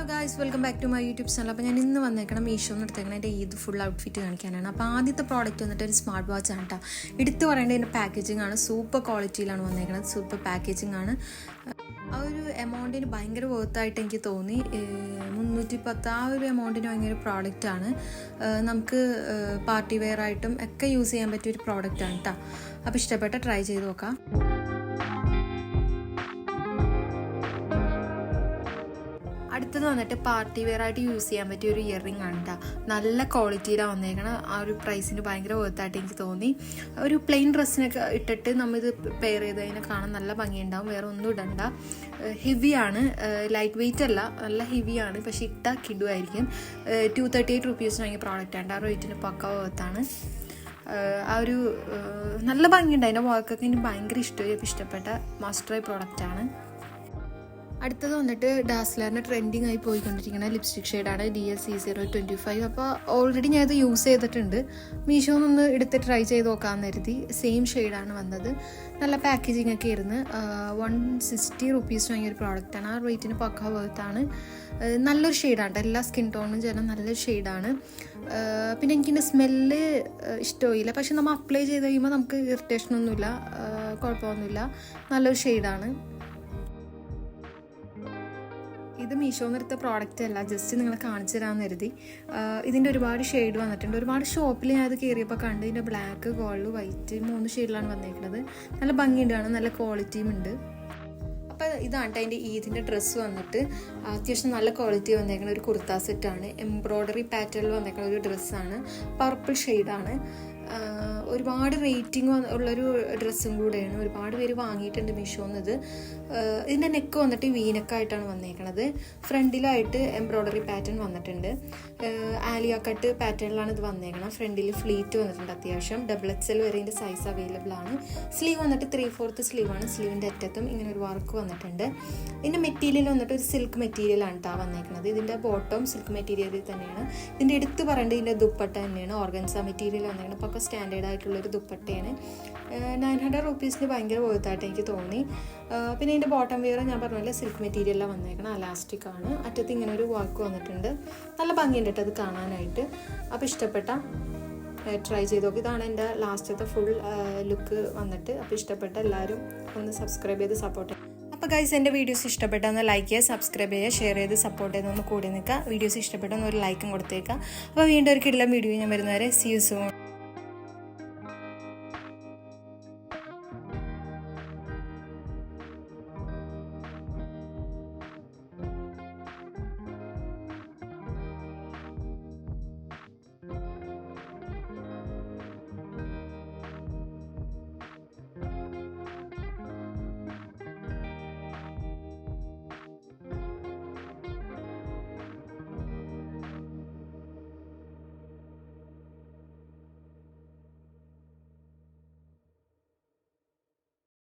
Hello guys, welcome back to my YouTube channel. അപ്പോൾ ഞാൻ ഇന്ന് വന്നേക്കണം മീഷോന്ന് എടുത്തേക്കണം എൻ്റെ ഈദ് ഫുൾ ഔട്ട്ഫിറ്റ് കാണിക്കാനാണ്. അപ്പോൾ ആദ്യത്തെ പ്രോഡക്റ്റ് വന്നിട്ട് ഒരു സ്മാർട്ട് വാച്ച് ആണ് കേട്ടോ. എടുത്ത് പറയേണ്ടത് ഇതിൻ്റെ പാക്കേജിംഗ് ആണ്. സൂപ്പർ ക്വാളിറ്റിയിലാണ് വന്നേക്കുന്നത്. സൂപ്പർ പാക്കേജിംഗ് ആണ്. ആ ഒരു എമൗണ്ടിന് ഭയങ്കര വർത്തായിട്ട് എനിക്ക് തോന്നി. 310 ആ ഒരു എമൗണ്ടിന് ഭയങ്കര പ്രോഡക്റ്റാണ്. നമുക്ക് പാർട്ടി വെയർ ആയിട്ടും ഒക്കെ യൂസ് ചെയ്യാൻ പറ്റിയൊരു പ്രോഡക്റ്റാണ് കേട്ടോ. അപ്പോൾ ഇഷ്ടപ്പെട്ട ട്രൈ ചെയ്ത് നോക്കാം. അടുത്തത് വന്നിട്ട് പാർട്ടി വെയർ ആയിട്ട് യൂസ് ചെയ്യാൻ പറ്റിയ ഒരു ഇയറിംഗ് ആണ് കേട്ടോ. നല്ല ക്വാളിറ്റിയിലാണ് വന്നേക്കണം. ആ ഒരു പ്രൈസിന് ഭയങ്കര വർത്തായിട്ട് എനിക്ക് തോന്നി. ഒരു പ്ലെയിൻ ഡ്രസ്സിനൊക്കെ ഇട്ടിട്ട് നമ്മളിത് പെയർ ചെയ്ത് അതിനെ കാണാൻ നല്ല ഭംഗിയുണ്ടാവും. വേറെ ഒന്നും ഇടണ്ട. ഹെവിയാണ്, ലൈറ്റ് വെയിറ്റ് അല്ല, നല്ല ഹെവിയാണ്. പക്ഷേ ഇട്ടാൽ കിടുവായിരിക്കും. 238 റുപ്പീസിന് വാങ്ങിയ പ്രോഡക്റ്റാണ്. ആ റേറ്റിന് പക്ക വർത്താണ്. ആ ഒരു നല്ല ഭംഗിയുണ്ട്. അതിൻ്റെ വർക്കൊക്കെ എനിക്ക് ഭയങ്കര ഇഷ്ടമായി. ഇഷ്ടപ്പെട്ട മസ്റ്റ് പ്രോഡക്റ്റാണ്. അടുത്തത് വന്നിട്ട് ഡാസ്ലറിൻ്റെ ട്രെൻഡിങ് ആയി പോയിക്കൊണ്ടിരിക്കുന്ന ലിപ്സ്റ്റിക് ഷെയ്ഡാണ് DS-C025. അപ്പോൾ ഓൾറെഡി ഞാൻ ഇത് യൂസ് ചെയ്തിട്ടുണ്ട്. മീഷോന്നൊന്ന് എടുത്ത് ട്രൈ ചെയ്ത് നോക്കാമെന്ന് കരുതി. സെയിം ഷെയ്ഡാണ് വന്നത്. നല്ല പാക്കേജിങ് ഒക്കെ ആയിരുന്നു. 160 റുപ്പീസ് വാങ്ങിയൊരു പ്രോഡക്റ്റാണ്. ആ റേറ്റിന് പക്ക വർത്താണ്. നല്ലൊരു ഷെയ്ഡാണ്. എല്ലാ സ്കിൻ ടോണും ചേർന്ന നല്ലൊരു ഷെയ്ഡാണ്. പിന്നെ എനിക്കിൻ്റെ സ്മെല്ല് ഇഷ്ടമായില്ല. പക്ഷെ നമ്മൾ അപ്ലൈ ചെയ്ത് കഴിയുമ്പോൾ നമുക്ക് ഇറിറ്റേഷനൊന്നുമില്ല, കുഴപ്പമൊന്നുമില്ല. നല്ലൊരു ഷെയ്ഡാണ്. ഇത് മീഷോന്ന് എടുത്ത പ്രോഡക്റ്റ് അല്ല, ജസ്റ്റ് നിങ്ങളെ കാണിച്ചു തരാമെന്ന് കരുതി. ഇതിൻ്റെ ഒരുപാട് ഷെയ്ഡ് വന്നിട്ടുണ്ട്. ഒരുപാട് ഷോപ്പിൽ ഞാൻ അത് കയറിയപ്പോൾ കണ്ട്. ഇതിൻ്റെ ബ്ലാക്ക്, ഗോൾഡ്, വൈറ്റ് 3 ഷെയ്ഡിലാണ് വന്നേക്കുന്നത്. നല്ല ഭംഗിയുണ്ട്, നല്ല ക്വാളിറ്റിയും ഉണ്ട്. അപ്പോൾ ഇതാണ് അതിൻ്റെ ഈദിൻ്റെ ഡ്രസ്സ് വന്നിട്ട് അത്യാവശ്യം നല്ല ക്വാളിറ്റി വന്നേക്കുന്ന ഒരു കുർത്ത സെറ്റാണ്. എംബ്രോയ്ഡറി പാറ്റേണിൽ വന്നേക്കുന്ന ഒരു ഡ്രസ്സാണ്. പർപ്പിൾ ഷെയ്ഡാണ്. ഒരുപാട് റേറ്റിംഗ് ഉള്ളൊരു ഡ്രസ്സും കൂടെയാണ്. ഒരുപാട് പേര് വാങ്ങിയിട്ടുണ്ട് മീഷോന്നത്. ഇതിൻ്റെ നെക്ക് വന്നിട്ട് വീനക്കായിട്ടാണ് വന്നേക്കണത്. ഫ്രണ്ടിലായിട്ട് എംബ്രോയ്ഡറി പാറ്റേൺ വന്നിട്ടുണ്ട്. ആലിയ കട്ട് പാറ്റേണിലാണ് ഇത് വന്നേക്കണം. ഫ്രണ്ടിൽ ഫ്ലീറ്റ് വന്നിട്ടുണ്ട്. അത്യാവശ്യം XXL വരെ ഇതിൻ്റെ സൈസ് അവൈലബിൾ ആണ്. സ്ലീവ് വന്നിട്ട് 3/4 സ്ലീവാണ്. സ്ലീവിൻ്റെ അറ്റത്തും ഇങ്ങനെ ഒരു വർക്ക് വന്നിട്ടുണ്ട്. ഇതിൻ്റെ മെറ്റീരിയൽ വന്നിട്ട് ഒരു സിൽക്ക് മെറ്റീരിയലാണ് കേട്ടോ വന്നേക്കുന്നത്. ഇതിൻ്റെ ബോട്ടം സിൽക്ക് മെറ്റീരിയൽ തന്നെയാണ്. ഇതിൻ്റെ എടുത്ത് പറയേണ്ടത് ഇതിൻ്റെ ദുപ്പട്ട തന്നെയാണ്. ഓർഗൻസ മെറ്റീരിയൽ വന്നേക്കണം. അപ്പോൾ സ്റ്റാൻഡേർഡ് ആയിട്ടുള്ളൊരു ദുപ്പട്ടയാണ്. 900 റുപ്പീസിന് ഭയങ്കര വർത്തായിട്ട് എനിക്ക് തോന്നി. പിന്നെ ഇതിൻ്റെ ബോട്ടം വെയർ ഞാൻ പറഞ്ഞ സിൽക്ക് മെറ്റീരിയലാണ് വന്നേക്കണം. അലാസ്റ്റിക് ആണ്. അറ്റത്ത് ഇങ്ങനെ ഒരു വർക്ക് വന്നിട്ടുണ്ട്. നല്ല ഭംഗിയുണ്ട് കേട്ടോ അത് കാണാനായിട്ട്. അപ്പോൾ ഇഷ്ടപ്പെട്ട ട്രൈ ചെയ്ത് നോക്കി. ഇതാണ് എൻ്റെ ലാസ്റ്റത്തെ ഫുൾ ലുക്ക് വന്നിട്ട്. അപ്പോൾ ഇഷ്ടപ്പെട്ട എല്ലാവരും ഒന്ന് സബ്സ്ക്രൈബ് ചെയ്ത് സപ്പോർട്ട് ചെയ്യാം. അപ്പോൾ ഗൈസ്, എൻ്റെ വീഡിയോസ് ഇഷ്ടപ്പെട്ടാൽ ഒന്ന് ലൈക്ക് ചെയ്യുക, സബ്സ്ക്രൈബ് ചെയ്യുക, ഷെയർ ചെയ്ത് സപ്പോർട്ട് ചെയ്തൊന്ന് കൂടി നിൽക്കുക. വീഡിയോസ് ഇഷ്ടപ്പെട്ടാൽ ഒന്ന് ഒരു ലൈക്കും കൊടുത്തേക്കുക. അപ്പോൾ വീണ്ടും ഒരു കിടിലൻ വീഡിയോ ഞാൻ വരുന്നവരെ. See you soon.